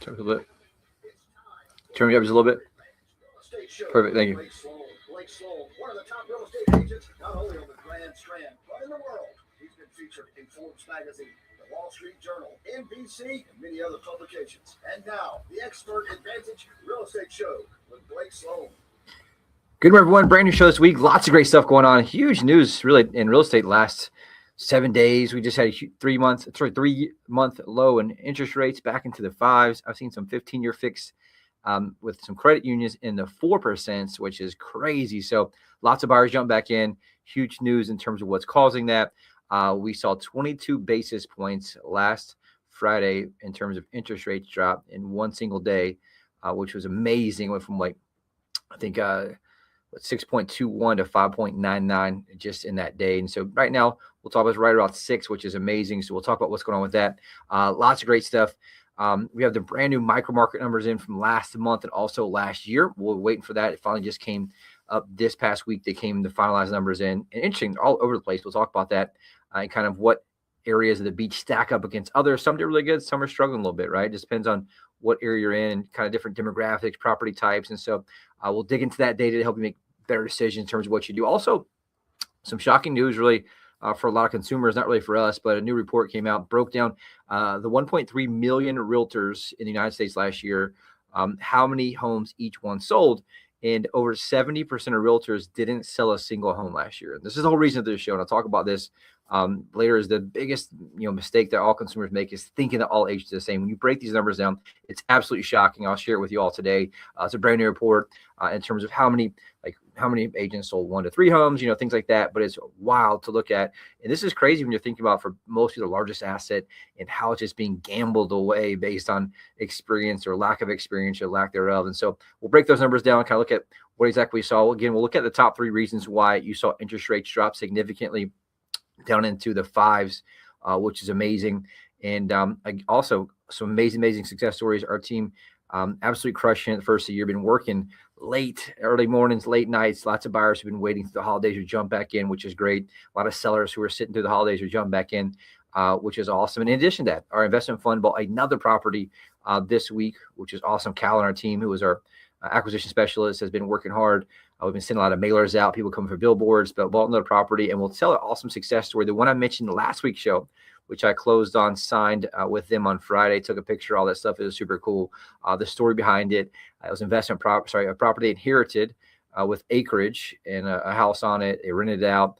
Turn me up a little bit. Turn me up just a little bit. Perfect. Thank you. Sloan, one of the top real estate agents, not only on the Grand Strand, but in the world. He's been featured in Forbes magazine, the Wall Street Journal, NBC, and many other publications. And now, the Expert Advantage Real Estate Show with Blake Sloan. Good morning, everyone. Brand new show this week. Lots of great stuff going on. Huge news, really, in real estate last 7 days. We just had a 3-month low in interest rates back into the fives. I've seen some 15-year fixed with some credit unions in the 4%, which is crazy. So lots of buyers jump back in. Huge news in terms of what's causing that. We saw 22 basis points last Friday in terms of interest rates drop in one single day, which was amazing. It went from 6.21 to 5.99 just in that day. And so right now we'll talk about right about 6, which is amazing. So we'll talk about what's going on with that. Lots of great stuff. We have the brand new micro market numbers in from last month and also last year. We're waiting for that. It finally just came up this past week. They came to finalize numbers in. And interesting, all over the place. We'll talk about that and kind of what areas of the beach stack up against others. Some did really good. Some are struggling a little bit, right? It just depends on what area you're in and kind of different demographics, property types. And so we'll dig into that data to help you make better decisions in terms of what you do. Also, some shocking news really for a lot of consumers, not really for us, but a new report came out, broke down the 1.3 million realtors in the United States last year, how many homes each one sold. And over 70% of realtors didn't sell a single home last year. This is the whole reason of this show, and I'll talk about this later. Is the biggest mistake that all consumers make is thinking that all agents are the same. When you break these numbers down, it's absolutely shocking. I'll share it with you all today. It's a brand new report in terms of how many agents sold 1 to 3 homes, things like that. But it's wild to look at. And this is crazy when you're thinking about, for most people, the largest asset and how it's just being gambled away based on experience or lack of experience or lack thereof. And so we'll break those numbers down, kind of look at what exactly we saw. Again, we'll look at the top 3 reasons why you saw interest rates drop significantly down into the 5s, which is amazing. And also some amazing success stories. Our team absolutely crushing it the first of the year, been working late, early mornings, late nights. Lots of buyers have been waiting through the holidays to jump back in, which is great. A lot of sellers who are sitting through the holidays are jump back in, which is awesome. And in addition to that, our investment fund bought another property this week, which is awesome. Cal on our team, who is our acquisition specialist, has been working hard. We've been sending a lot of mailers out, people coming for billboards, but bought another property, and we'll tell an awesome success story. The one I mentioned last week's show, which I closed on, signed with them on Friday, took a picture, all that stuff. It was super cool. The story behind it, it was a property inherited with acreage and a house on it. They rented it out,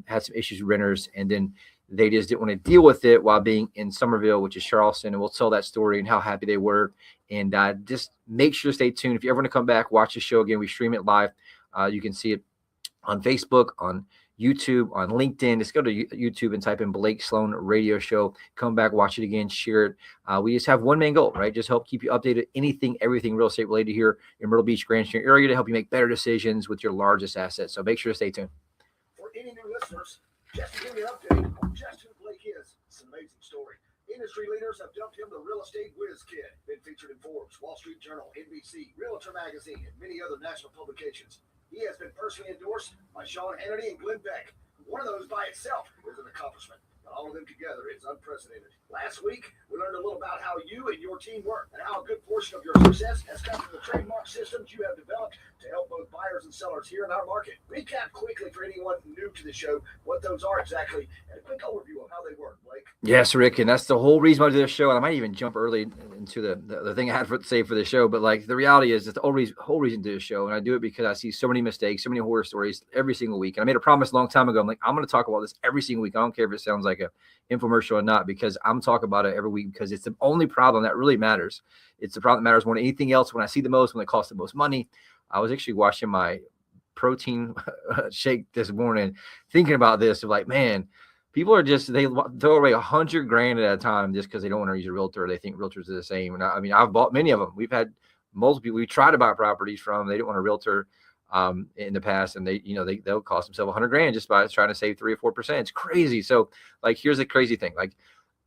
had some issues with renters, and then they just didn't want to deal with it while being in Somerville, which is Charleston. And we'll tell that story and how happy they were. And just make sure to stay tuned. If you ever want to come back, watch the show again. We stream it live. You can see it on Facebook, on YouTube, on LinkedIn. Just go to YouTube and type in Blake Sloan Radio Show. Come back, watch it again, share it. We just have one main goal, right? Just help keep you updated. Everything real estate related here in Myrtle Beach, Grand Strand area to help you make better decisions with your largest assets. So make sure to stay tuned. For any new listeners, just to give you an update on just who Blake is, it's an amazing story. Industry leaders have dubbed him the real estate whiz kid. Been featured in Forbes, Wall Street Journal, NBC, Realtor Magazine, and many other national publications. He has been personally endorsed by Sean Hannity and Glenn Beck. One of those by itself is an accomplishment, but all of them together is unprecedented. Last week, we learned a little about how you and your team work and how a good portion of your success has come from the trademark systems you have developed to help both buyers and sellers here in our market. Recap quickly for anyone new to the show what those are exactly and a quick overview of how they work, Blake. Yes, Rick, and that's the whole reason why I do this show. And I might even jump early into the thing I had to say for the show. But the reality is, it's the whole reason to do this show. And I do it because I see so many mistakes, so many horror stories every single week. And I made a promise a long time ago. I'm going to talk about this every single week. I don't care if it sounds like a infomercial or not, because I'm talking about it every week, because it's the only problem that really matters. It's the problem that matters more than anything else. When I see the most, when it costs the most money. I was actually watching my protein shake this morning, thinking about this, of man, people are they throw away $100,000 at a time just because they don't want to use a realtor. They think realtors are the same. And I've bought many of them. We've had multiple people we try to buy properties from. They didn't want a realtor in the past, and they'll cost themselves $100,000 just by trying to save 3 or 4%. It's crazy. So here's the crazy thing.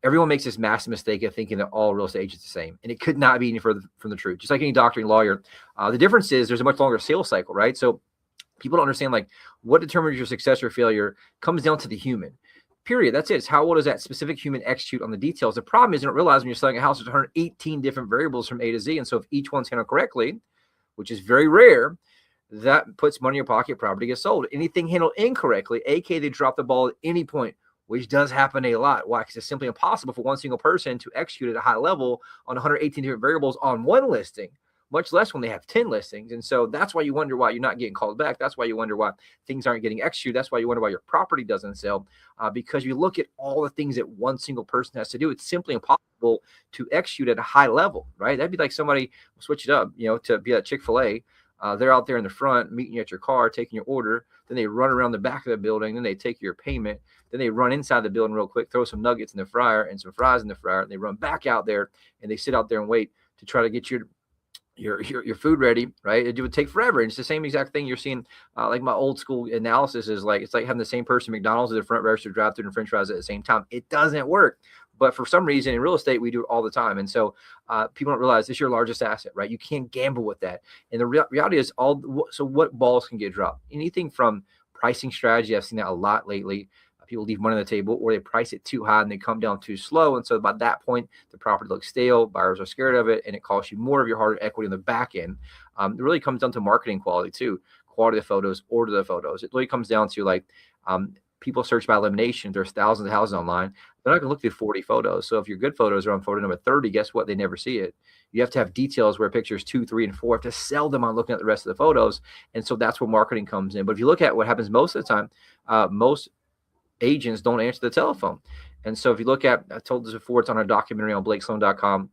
Everyone makes this massive mistake of thinking that all real estate agents are the same, and it could not be any further from the truth. Just like any doctor and lawyer, the difference is there's a much longer sales cycle, right? So people don't understand what determines your success or failure comes down to the human. Period. That's it. It's how well does that specific human execute on the details. The problem is you don't realize when you're selling a house, there's 118 different variables from A to Z. And so if each one's handled correctly, which is very rare, that puts money in your pocket, property gets sold. Anything handled incorrectly, aka they drop the ball at any point, which does happen a lot. Why? Because it's simply impossible for one single person to execute at a high level on 118 different variables on one listing, much less when they have 10 listings. And so that's why you wonder why you're not getting called back. That's why you wonder why things aren't getting executed. That's why you wonder why your property doesn't sell, because you look at all the things that one single person has to do. It's simply impossible to execute at a high level, right? That'd be like somebody switch it up, to be at Chick-fil-A. They're out there in the front, meeting you at your car, taking your order. Then they run around the back of the building. Then they take your payment. Then they run inside the building real quick, throw some nuggets in the fryer and some fries in the fryer. And they run back out there and they sit out there and wait to try to get your food ready, right? It would take forever. And it's the same exact thing you're seeing. Like my old school analysis is like, it's like having the same person McDonald's at the front register, drive through and French fries at the same time. It doesn't work. But for some reason in real estate, we do it all the time. And so people don't realize this is your largest asset, right? You can't gamble with that. And the reality is so what balls can get dropped? Anything from pricing strategy. I've seen that a lot lately. People leave money on the table, or they price it too high and they come down too slow. And so by that point, the property looks stale, buyers are scared of it, and it costs you more of your hard equity on the back end. It really comes down to marketing quality too, quality of the photos, order the photos. It really comes down to like people search by elimination. There's thousands of houses online. They're not going to look through 40 photos. So if your good photos are on photo number 30, guess what? They never see it. You have to have details where pictures 2, 3, and 4 have to sell them on looking at the rest of the photos. And so that's where marketing comes in. But if you look at what happens most of the time, most agents don't answer the telephone. And so if you look at, I told this before, it's on our documentary on blakesloan.com,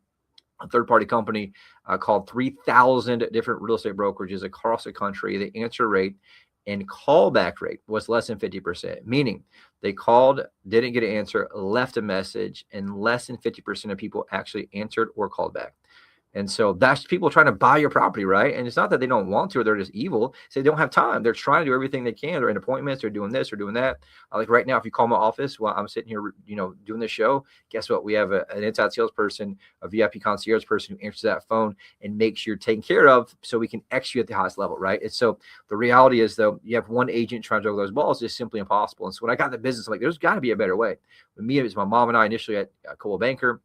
a third-party company called 3,000 different real estate brokerages across the country. The answer rate and callback rate was less than 50%, meaning they called, didn't get an answer, left a message, and less than 50% of people actually answered or called back. And so that's people trying to buy your property, right? And it's not that they don't want to or they're just evil. So they don't have time. They're trying to do everything they can. They're in appointments. They're doing this or doing that. Like right now, if you call my office while I'm sitting here, doing this show, guess what? We have an inside salesperson, a VIP concierge person who answers that phone and makes sure you're taken care of so we can execute at the highest level, right? And so the reality is, though, you have one agent trying to juggle those balls, it's simply impossible. And so when I got in the business, I'm like, there's got to be a better way. With me, it was my mom and I initially at Coldwell Banker.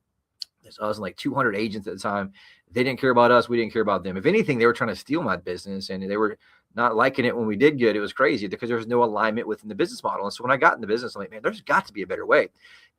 There's us and like 200 agents at the time. They didn't care about us. We didn't care about them. If anything, they were trying to steal my business, and they were not liking it when we did good. It was crazy because there was no alignment within the business model. And so when I got in the business, I'm like, man, there's got to be a better way.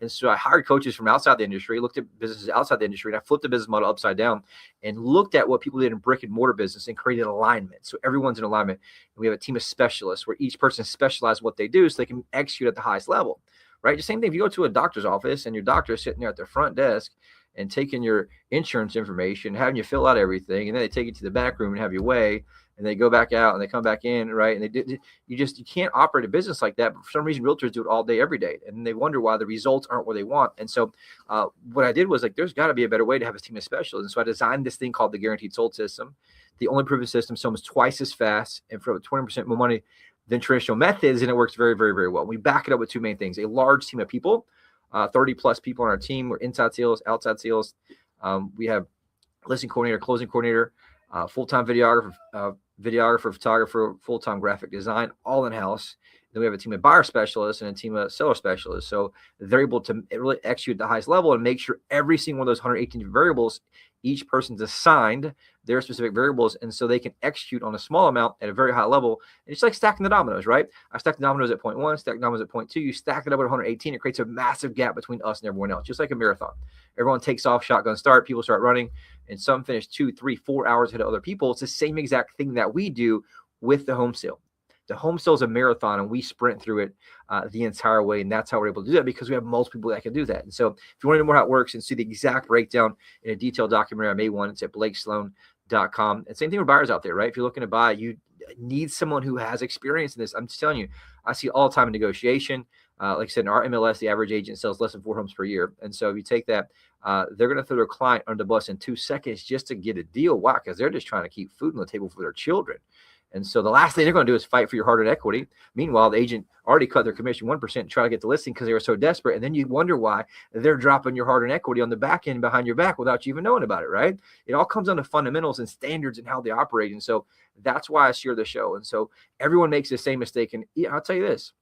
And so I hired coaches from outside the industry, looked at businesses outside the industry, and I flipped the business model upside down and looked at what people did in brick and mortar business and created alignment. So everyone's in alignment. And we have a team of specialists where each person specializes what they do so they can execute at the highest level, right? The same thing if you go to a doctor's office and your doctor is sitting there at their front desk and taking your insurance information, having you fill out everything, and then they take you to the back room and have you weigh, and they go back out and they come back in, right? And you can't operate a business like that. But for some reason, realtors do it all day, every day, and they wonder why the results aren't what they want. And so what I did was like, there's got to be a better way to have a team of specialists. And so I designed this thing called the Guaranteed Sold System, the only proven system, so almost twice as fast and for 20% more money than traditional methods, and it works very, very, very well. We back it up with two main things: a large team of people. 30 plus people on our team. We're inside sales, outside sales. We have listing coordinator, closing coordinator, full-time videographer, photographer, full-time graphic design, all in-house. Then we have a team of buyer specialists and a team of seller specialists. So they're able to really execute at the highest level and make sure every single one of those 118 variables, each person's assigned their specific variables, and so they can execute on a small amount at a very high level. And it's like stacking the dominoes, right? I stack the dominoes at point 1, stack the dominoes at point 2. You stack it up at 118. It creates a massive gap between us and everyone else, just like a marathon. Everyone takes off, shotgun start, people start running, and some finish 2, 3, 4 hours ahead of other people. It's the same exact thing that we do with the home sale. The home sale is a marathon, and we sprint through it the entire way, and that's how we're able to do that because we have multiple people that can do that. And so if you want to know more how it works and see the exact breakdown in a detailed documentary, I made one. It's at blakesloan.com. And same thing with buyers out there, right? If you're looking to buy, you need someone who has experience in this. I'm just telling you, I see all the time in negotiation. Like I said, in our MLS, the average agent sells less than 4 homes per year. And so if you take that, they're going to throw their client under the bus in 2 seconds just to get a deal. Why? Because they're just trying to keep food on the table for their children. And so the last thing they're going to do is fight for your hard-earned equity. Meanwhile, the agent already cut their commission 1% to try to get the listing because they were so desperate. And then you wonder why they're dropping your hard-earned equity on the back end behind your back without you even knowing about it, right? It all comes down to fundamentals and standards and how they operate. And so that's why I share the show. And so everyone makes the same mistake. And I'll tell you this,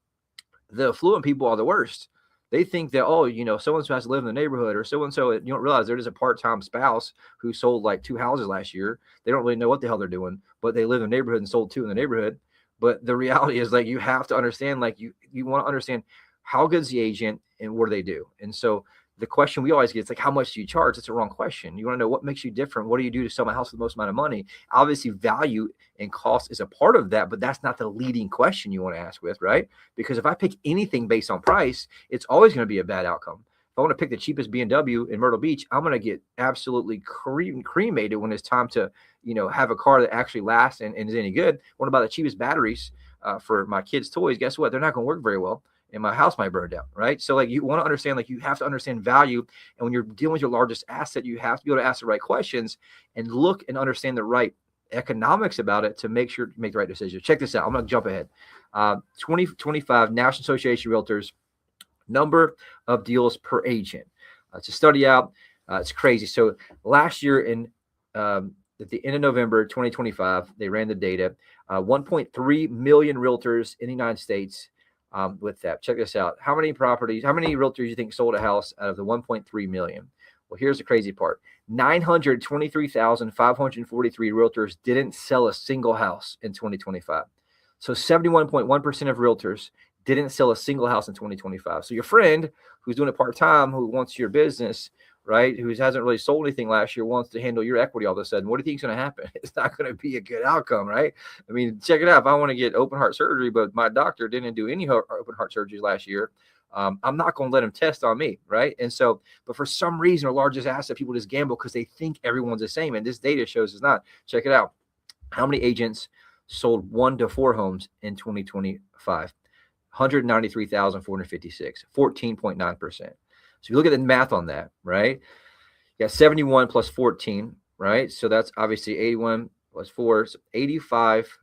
the affluent people are the worst. They think that, oh, so-and-so has to live in the neighborhood, or so-and-so, you don't realize there is a part-time spouse who sold like 2 houses last year. They don't really know what the hell they're doing, but they live in the neighborhood and sold 2 in the neighborhood. But the reality is, like, you have to understand, like, you want to understand how good's the agent and what do they do. And so the question we always get is like, how much do you charge? It's a wrong question. You want to know what makes you different. What do you do to sell my house for the most amount of money? Obviously, value and cost is a part of that, but that's not the leading question you want to ask with, right? Because if I pick anything based on price, it's always going to be a bad outcome. If I want to pick the cheapest BMW in Myrtle Beach, I'm going to get absolutely cremated when it's time to, have a car that actually lasts and is any good. What about the cheapest batteries for my kids' toys? Guess what? They're not going to work very well, and my house might burn down, right? So, like, you want to understand, like, you have to understand value. And when you're dealing with your largest asset, you have to be able to ask the right questions and look and understand the right economics about it to make sure to make the right decision. Check this out. I'm going to jump ahead. 2025 National Association of Realtors, number of deals per agent. It's a study out. It's crazy. So last year at the end of November 2025, they ran the data. 1.3 million realtors in the United States. With that, check this out. How many realtors do you think sold a house out of the 1.3 million? Well, here's the crazy part. 923,543 realtors didn't sell a single house in 2025. So 71.1% of realtors didn't sell a single house in 2025. So your friend who's doing it part-time, who wants your business, right, who hasn't really sold anything last year, wants to handle your equity all of a sudden, what do you think is going to happen? It's not going to be a good outcome, right? I mean, check it out. If I want to get open heart surgery, but my doctor didn't do any open heart surgeries last year, I'm not going to let him test on me, right? And so, but for some reason, our largest asset, people just gamble because they think everyone's the same. And this data shows it's not. Check it out. How many agents sold 1 to 4 homes in 2025? 193,456, 14.9%. So if you look at the math on that, right? You got 71 plus 14, right? So that's obviously 81 plus 4, so 85.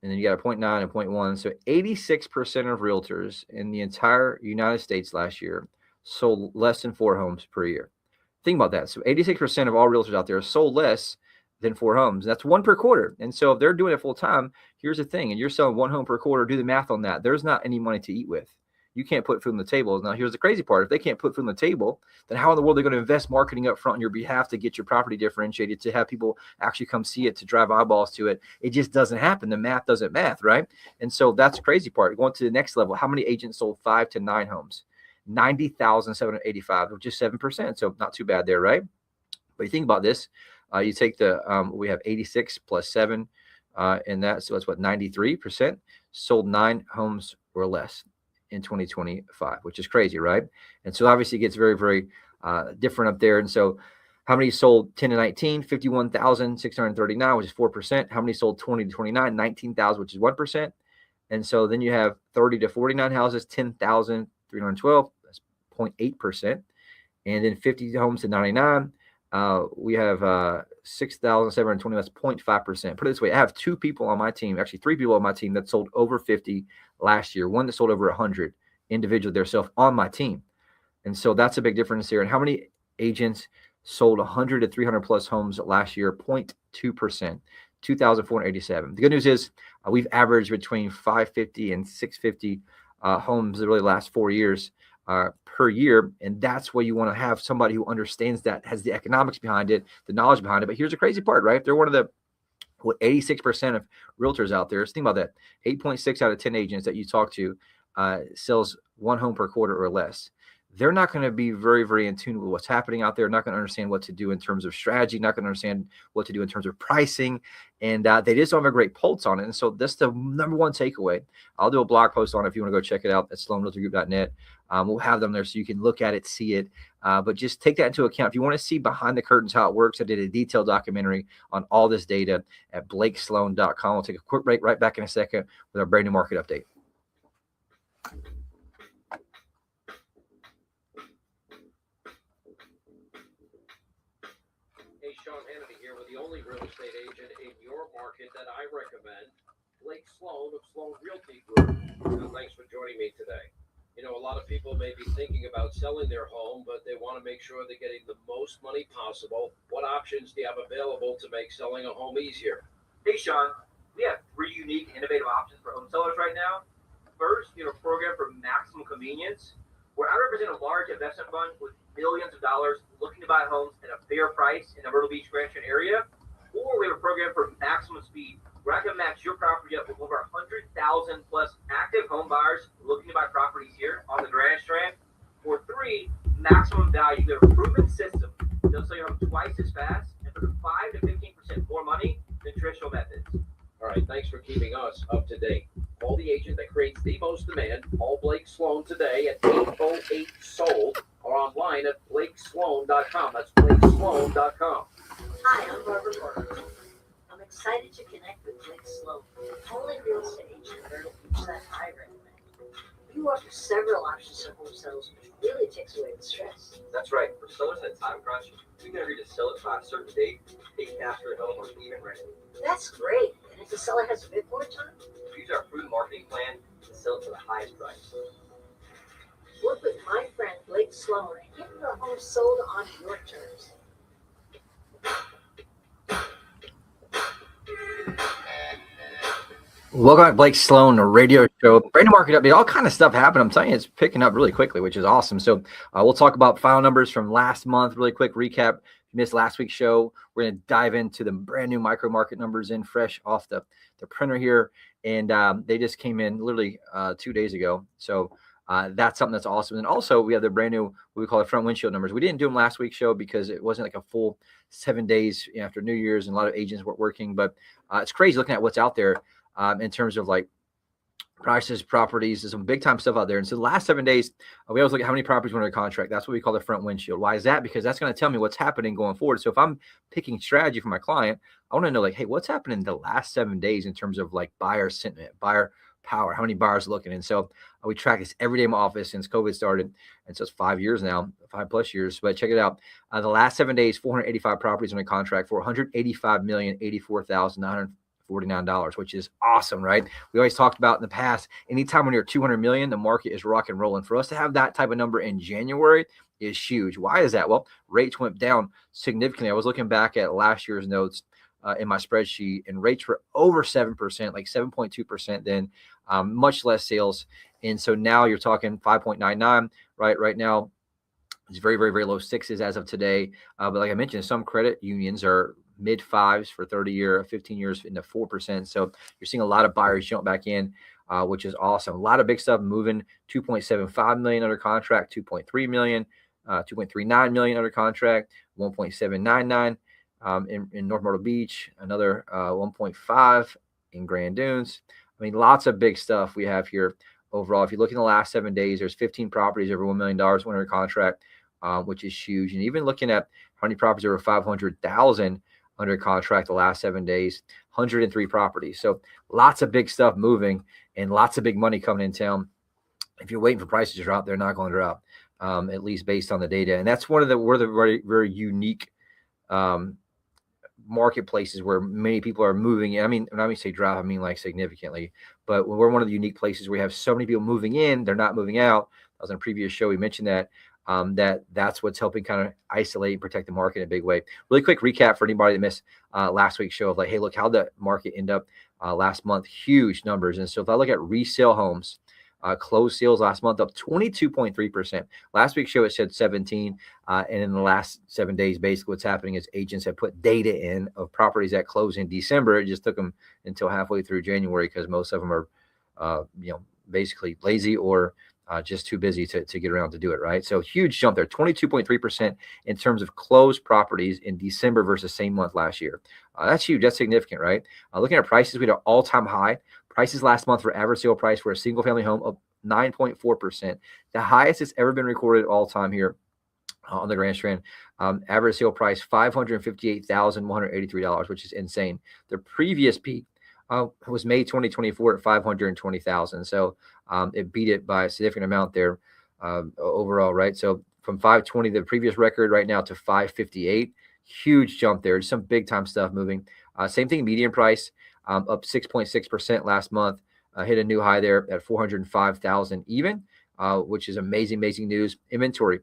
And then you got a 0.9 and 0.1. So 86% of realtors in the entire United States last year sold less than 4 homes per year. Think about that. So 86% of all realtors out there sold less than 4 homes. That's 1 per quarter. And so if they're doing it full time, here's the thing, and you're selling 1 home per quarter, do the math on that. There's not any money to eat with. You can't put food on the table. Now, here's the crazy part. If they can't put food on the table, then how in the world are they going to invest marketing up front on your behalf to get your property differentiated, to have people actually come see it, to drive eyeballs to it? It just doesn't happen. The math doesn't math, right? And so that's the crazy part. Going to the next level, how many agents sold 5 to 9 homes? 90,785, which is 7%. So not too bad there, right? But you think about this. You take we have 86 plus 7 in that. So that's what, 93% sold 9 homes or less in 2025, which is crazy, right? And so obviously it gets very, very different up there. And so how many sold 10 to 19? 51,639, which is 4%. How many sold 20 to 29? 19,000, which is 1%. And so then you have 30 to 49 houses, 10,312, that's 0.8%. And then 50 homes to 99. We have 6,720. That's 0.5%. Put it this way: I have 2 people on my team, actually 3 people on my team that sold over 50 last year. One that sold over 100 individually themselves on my team, and so that's a big difference here. And how many agents sold 100 to 300 plus homes last year? 0.2%. 2,487. The good news is we've averaged between 550 and 650 homes the really last 4 years. Per year. And that's where you want to have somebody who understands that, has the economics behind it, the knowledge behind it. But here's the crazy part, right? They're one of the 86% of realtors out there. So think about that. 8.6 out of 10 agents that you talk to sells 1 home per quarter or less. They're not going to be very, very in tune with what's happening out there. Not going to understand what to do in terms of strategy, not going to understand what to do in terms of pricing. And they just don't have a great pulse on it. And so that's the number one takeaway. I'll do a blog post on it if you want to go check it out at sloanrealtorgroup.net. We'll have them there so you can look at it, see it. But just take that into account. If you want to see behind the curtains how it works, I did a detailed documentary on all this data at blakesloan.com. We'll take a quick break, right back in a second with our brand new market update. Only real estate agent in your market that I recommend, Blake Sloan of Sloan Realty Group. Thanks for joining me today. You know, a lot of people may be thinking about selling their home, but they want to make sure they're getting the most money possible. What options do you have available to make selling a home easier? Hey, Sean, we have 3 unique, innovative options for home sellers right now. First, program for maximum convenience. where I represent a large investment fund with millions of dollars looking to buy homes at a fair price in the Myrtle Beach Grand Strand area. Or we have a program for maximum speed where I can match your property up with over 100,000 plus active home buyers looking to buy properties here on the Grand Strand. Or 3, maximum value. We have a proven system that'll sell your home twice as fast and for 5 to 15% more money than traditional methods. All right, thanks for keeping us up to date. Call the agent that creates the most demand. Call Blake Sloan today at 808-SOLD or online at blakesloan.com. That's blakesloan.com. Hi, I'm Barbara Gordon. I'm excited to connect with Blake Sloan, the only real estate agent in Myrtle Beach that I recommend. You offer several options for home sales, which really takes away the stress. That's right. For sellers in a time crunch, we can agree to sell it by a certain date, pay cash for the home, or even rent it. That's great. And if the seller has a bit more time, We use our proven marketing plan to sell it for the highest price. work with my friend Blake Sloan and get your home sold on your terms. Welcome back, Blake Sloan, a radio show. Brand new market update, all kind of stuff happened. I'm telling you, it's picking up really quickly, which is awesome. So we'll talk about final numbers from last month, really quick recap. If you missed last week's show, we're going to dive into the brand new micro market numbers in fresh off the printer here. And they just came in literally 2 days ago. So that's something that's awesome. And also we have the brand new, what we call the front windshield numbers. We didn't do them last week's show because it wasn't like a full 7 days after New Year's and a lot of agents weren't working, but it's crazy looking at what's out there. In terms of like prices, properties, there's some big time stuff out there. And so the last 7 days, we always look at how many properties went under contract. That's what we call the front windshield. Why is that? Because that's going to tell me what's happening going forward. So if I'm picking strategy for my client, I want to know like, hey, what's happening in the last 7 days in terms of like buyer sentiment, buyer power, how many buyers are looking. And so we track this every day in my office since COVID started. And so it's 5 years now, 5+ years. But check it out. The last 7 days, 485 properties under contract for $185,084,949, which is awesome, right? We always talked about in the past, anytime when you're 200 million, the market is rock and rolling. For us to have that type of number in January is huge. Why is that? Well, rates went down significantly. I was looking back at last year's notes in my spreadsheet, and rates were over 7%, like 7.2% then, much less sales. And so now you're talking 5.99, right? Right now, it's very, very, very low sixes as of today. But like I mentioned, some credit unions are mid fives for 30-year, 15 years into 4%. So you're seeing a lot of buyers jump back in, which is awesome. A lot of big stuff moving. 2.75 million under contract, 2.3 million, 2.39 million under contract, 1.799 in North Myrtle Beach, another 1.5 in Grand Dunes. I mean, lots of big stuff we have here overall. If you look in the last 7 days, there's 15 properties over $1 million went under contract, which is huge. And even looking at how many properties over 500,000 under contract the last 7 days, 103 properties. So lots of big stuff moving and lots of big money coming in town. If you're waiting for prices to drop, they're not going to drop, at least based on the data. And that's we're the very, very unique marketplaces where many people are moving in. I mean, when I say drop, I mean like significantly, but we're one of the unique places where we have so many people moving in, they're not moving out. That was in a previous show. We mentioned that. That's what's helping kind of isolate and protect the market in a big way. Really quick recap for anybody that missed last week's show of like, hey, look how the market ended up last month, huge numbers. And so if I look at resale homes, closed sales last month up 22.3%. Last week's show, it said 17. And in the last 7 days, basically what's happening is agents have put data in of properties that close in December. It just took them until halfway through January because most of them are, basically lazy or just too busy to get around to do it, right? So huge jump there, 22.3% in terms of closed properties in December versus same month last year. That's huge. That's significant, right? Looking at prices, we had an all-time high. Prices last month for average sale price for a single-family home up 9.4%, the highest it's ever been recorded all time here on the Grand Strand. Average sale price $558,183, which is insane. The previous peak was May 2024 at $520,000. So it beat it by a significant amount there overall, right? So from 520, the previous record, right now to 558, huge jump there. Just some big time stuff moving. Same thing, median price up 6.6% last month, hit a new high there at 405,000 even, which is amazing news. Inventory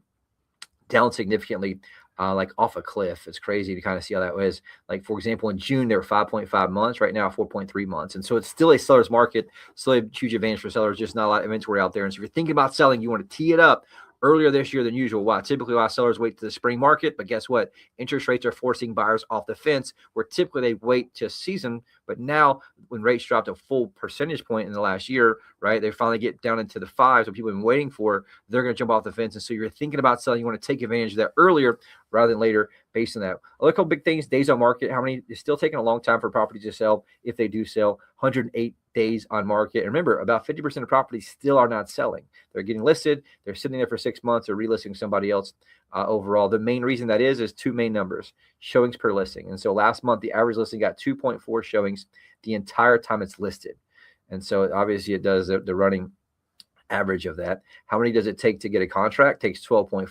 down significantly. like off a cliff. It's crazy to kind of see how that was. Like, for example, in June, they were 5.5 months. Right now, 4.3 months. And so it's still a seller's market, still a huge advantage for sellers, just not a lot of inventory out there. And so if you're thinking about selling, you want to tee it up earlier this year than usual. Why? Typically, why sellers wait to the spring market, but guess what? Interest rates are forcing buyers off the fence, where typically they wait to season. But now, when rates dropped a full percentage point in the last year, right, they finally get down into the fives, what people have been waiting for, they're going to jump off the fence. And so you're thinking about selling, you want to take advantage of that earlier rather than later based on that. A couple big things: days on market. How many? It's still taking a long time for properties to sell. If they do sell, 108 days on market. And remember, about 50% of properties still are not selling. They're getting listed. They're sitting there for 6 months or relisting somebody else. Overall, the main reason that is two main numbers: showings per listing. And so last month, the average listing got 2.4 showings the entire time it's listed. And so obviously it does the running average of that. How many does it take to get a contract? It takes 12.4.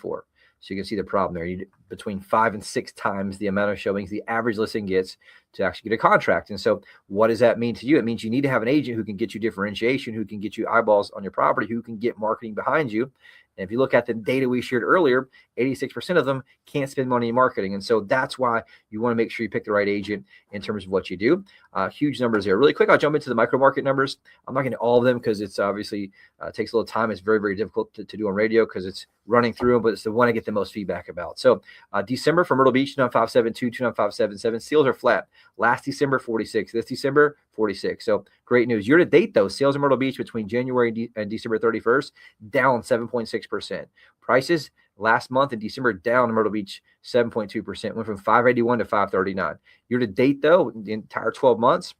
So you can see the problem there. Between 5 and 6 times the amount of showings the average listing gets to actually get a contract. And so what does that mean to you? It means you need to have an agent who can get you differentiation, who can get you eyeballs on your property, who can get marketing behind you. And if you look at the data we shared earlier, 86% of them can't spend money in marketing. And so that's why you want to make sure you pick the right agent in terms of what you do. Huge numbers there. Really quick, I'll jump into the micro market numbers. I'm not going to all of them because it's obviously takes a little time. It's very, very difficult to do on radio because it's running through them, but it's the one I get the most feedback about. So December for Myrtle Beach, 29572, 29577. Sales are flat. Last December, 46. This December, 46. So great news. Year to date, though, sales in Myrtle Beach between January and December 31st, down 7.6%. Prices last month in December down in Myrtle Beach 7.2%. Went from 581 to 539. Year to date, though, the entire 12 months,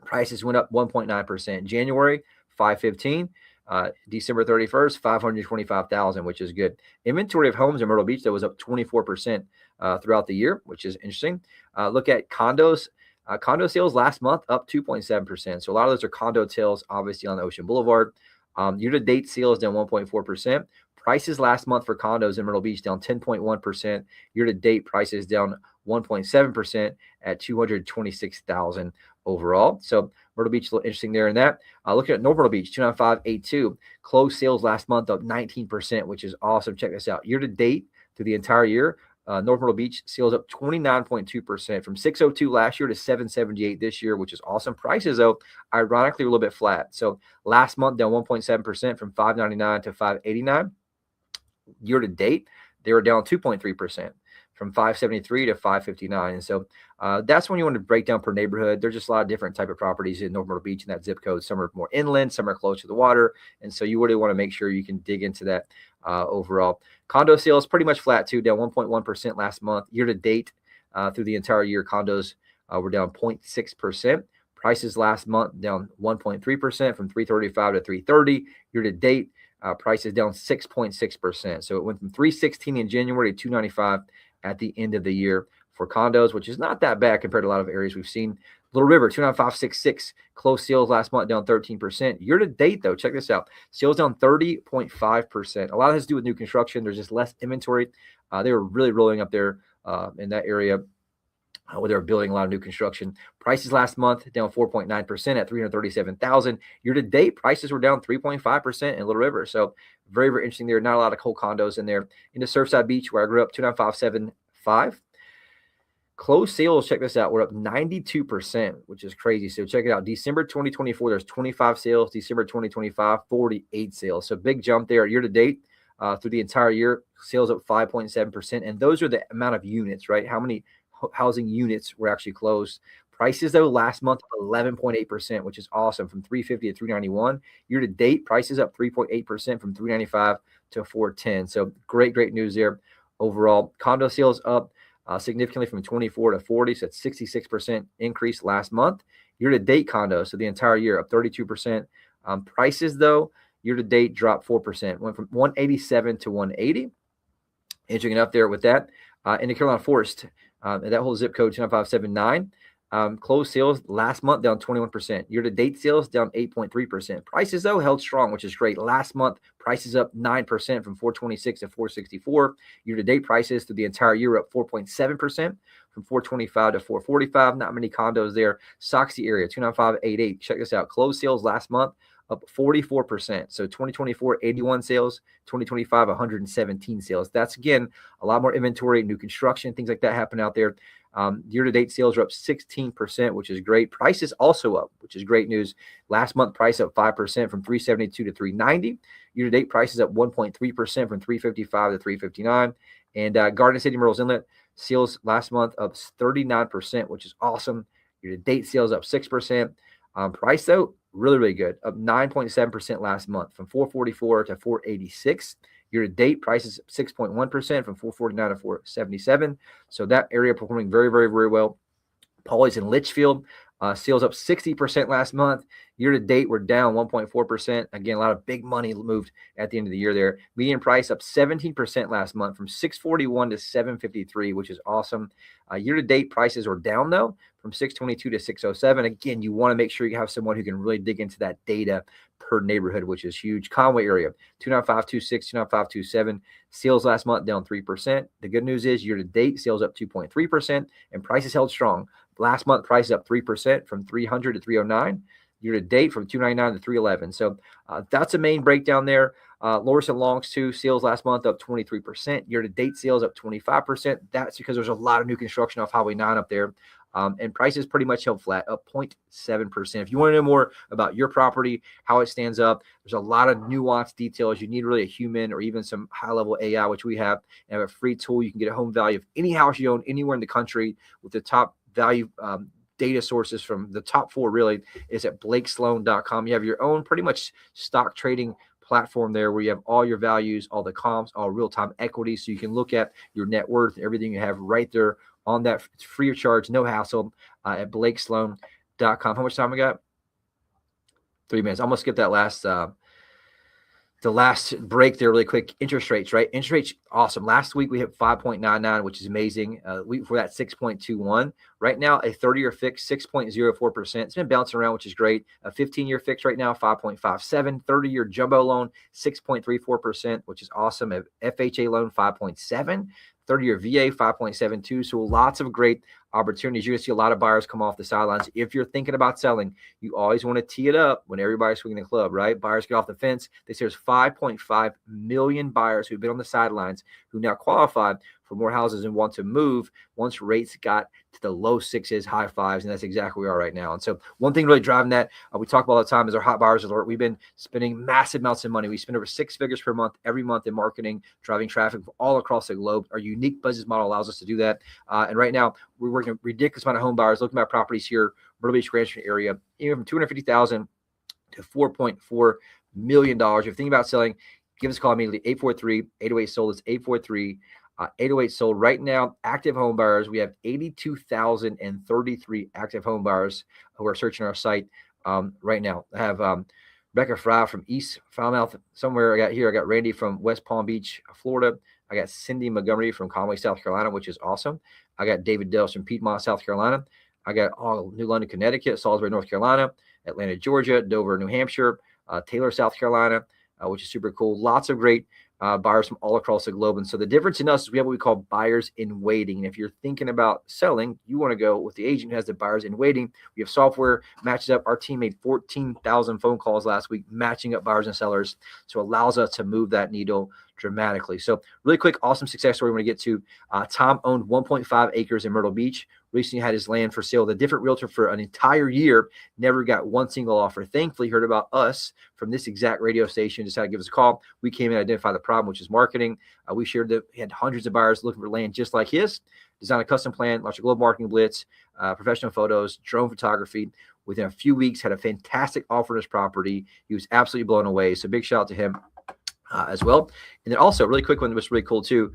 prices went up 1.9%. January, 515. December 31st, 525,000, which is good. Inventory of homes in Myrtle Beach that was up 24% throughout the year, which is interesting. Look at condos. Condo sales last month up 2.7%. So a lot of those are condo sales, obviously on the Ocean Boulevard. Year-to-date sales down 1.4%. Prices last month for condos in Myrtle Beach down 10.1%. Year-to-date prices down 1.7% at 226,000 overall. So Myrtle Beach, a little interesting there in that. Looking at North Myrtle Beach, 29582. Closed sales last month up 19%, which is awesome. Check this out. Year-to-date through the entire year, North Myrtle Beach sales up 29.2% from 602 last year to 778 this year, which is awesome. Prices, though, ironically, a little bit flat. So last month down 1.7% from 599 to 589. Year to date, they were down 2.3% from 573 to 559. And so that's when you want to break down per neighborhood. There's just a lot of different type of properties in North Myrtle Beach in that zip code. Some are more inland, some are close to the water. And so you really want to make sure you can dig into that overall. Condo sales pretty much flat too, down 1.1% last month. Year to date through the entire year, condos were down 0.6%. Prices last month down 1.3% from 335 to 330. Year to date, prices down 6.6%. So it went from 316 in January to 295 at the end of the year for condos, which is not that bad compared to a lot of areas we've seen. Little River, 29566. Closed sales last month down 13%. Year to date, though, check this out. Sales down 30.5%. A lot of this to do with new construction. There's just less inventory. They were really rolling up there in that area where they were building a lot of new construction. Prices last month down 4.9% at 337,000. Year to date, prices were down 3.5% in Little River. So very, very interesting there. Not a lot of cold condos in there. Into Surfside Beach, where I grew up, 29575. Closed sales, check this out, we're up 92%, which is crazy. So check it out. December 2024, there's 25 sales. December 2025, 48 sales. So big jump there. Year to date, through the entire year, sales up 5.7%. And those are the amount of units, right? How many housing units were actually closed. Prices, though, last month, 11.8%, which is awesome, from 350 to 391. Year to date, prices up 3.8% from 395 to 410. So great news there overall. Condo sales up significantly from 24 to 40. So that's 66% increase last month. Year to date condos, so the entire year up 32%. Prices, though, year to date dropped 4%, went from 187 to 180. Interesting enough there with that. In the Carolina Forest, that whole zip code 29579. Closed sales last month down 21%. Year to date sales down 8.3%. Prices, though, held strong, which is great. Last month, prices up 9% from 426 to 464. Year to date prices through the entire year up 4.7% from 425 to 445. Not many condos there. Soxy area 29588. Check this out. Closed sales last month up 44%. So 2024, 81 sales, 2025, 117 sales. That's, again, a lot more inventory, new construction, things like that happen out there. Year-to-date sales are up 16%, which is great. Price is also up, which is great news. Last month, price up 5% from 372 to 390. Year-to-date price is up 1.3% from 355 to 359. And Garden City, Myrtle's Inlet, sales last month up 39%, which is awesome. Year-to-date sales up 6%. Price, though, really, really good, up 9.7% last month from 444 to 486. Year-to-date prices 6.1% from 449 to 477. So that area performing very, very, very well. Pauley's in Litchfield, sales up 60% last month. Year-to-date, we're down 1.4%. Again, a lot of big money moved at the end of the year there. Median price up 17% last month from 641 to 753, which is awesome. Year-to-date prices are down, though, from 622 to 607. Again, you want to make sure you have someone who can really dig into that data per neighborhood, which is huge. Conway area, 29526, 29527. Sales last month down 3%. The good news is year-to-date sales up 2.3%, and prices held strong. Last month, price up 3% from 300 to 309. Year-to-date from 299 to 311. So that's a main breakdown there. Loris and Longs, too, sales last month up 23%. Year-to-date sales up 25%. That's because there's a lot of new construction off Highway 9 up there. And prices pretty much held flat, up 0.7%. If you want to know more about your property, how it stands up, there's a lot of nuanced details. You need really a human or even some high-level AI, which we have, and have a free tool. You can get a home value of any house you own anywhere in the country with the top value data sources from the top 4, really, is at blakesloan.com. You have your own pretty much stock trading platform there where you have all your values, all the comps, all real-time equity, so you can look at your net worth, everything you have right there on that. It's free of charge, no hassle, at blakesloan.com. How much time we got? 3 minutes. I'm going to skip that the last break there really quick. Interest rates, right? Interest rates, awesome. Last week we hit 5.99, which is amazing. Week before that, 6.21. Right now, a 30-year fix, 6.04%. It's been bouncing around, which is great. A 15-year fix right now, 5.57. 30-year jumbo loan, 6.34%, which is awesome. A FHA loan, 5.7. 30-year VA, 5.72. So lots of great opportunities. You're going to see a lot of buyers come off the sidelines. If you're thinking about selling, you always want to tee it up when everybody's swinging the club, right? Buyers get off the fence. They say there's 5.5 million buyers who've been on the sidelines who now qualify for more houses and want to move once rates got to the low 6s, high 5s, and that's exactly where we are right now. And so one thing really driving that, we talk about all the time, is our hot buyers alert. We've been spending massive amounts of money. We spend over 6 figures per month, every month, in marketing, driving traffic all across the globe. Our unique business model allows us to do that. And right now, we're working a ridiculous amount of home buyers looking at properties here, Myrtle Beach, Grand Street area, even from $250,000 to $4.4 million. If you're thinking about selling, give us a call immediately, 843-808-SOLD. It's 843 808 sold right now. Active home buyers, we have 82,033 active home buyers who are searching our site right now. I have Rebecca Fry from East Falmouth somewhere. I got Randy from West Palm Beach, Florida. I got Cindy Montgomery from Conway, South Carolina, which is awesome. I got David Dells from Piedmont, South Carolina. I got New London, Connecticut, Salisbury, North Carolina, Atlanta, Georgia, Dover, New Hampshire, Taylor, South Carolina, which is super cool. Lots of great buyers from all across the globe. And so the difference in us is we have what we call buyers in waiting. And if you're thinking about selling, you want to go with the agent who has the buyers in waiting. We have software matches up. Our team made 14,000 phone calls last week matching up buyers and sellers. So it allows us to move that needle dramatically. So really quick, awesome success story we want to get to. Tom owned 1.5 acres in Myrtle Beach. Recently had his land for sale. The different realtor for an entire year, never got one single offer. Thankfully, heard about us from this exact radio station, decided to give us a call. We came in and identified the problem, which is marketing. We shared that he had hundreds of buyers looking for land just like his. Designed a custom plan, launched a global marketing blitz, professional photos, drone photography. Within a few weeks, had a fantastic offer on his property. He was absolutely blown away. So big shout out to him as well. And then also, really quick one that was really cool too.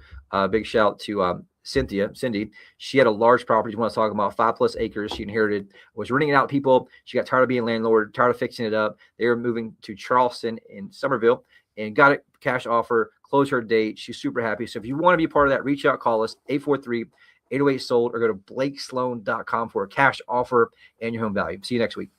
Big shout to Cindy. She had a large property. We want to talk about 5+ acres. She inherited, was renting it out to people. She got tired of being landlord, tired of fixing it up. They were moving to Charleston in Somerville and got a cash offer, closed her date. She's super happy. So if you want to be part of that, reach out, call us 843-808-SOLD or go to blakesloan.com for a cash offer and your home value. See you next week.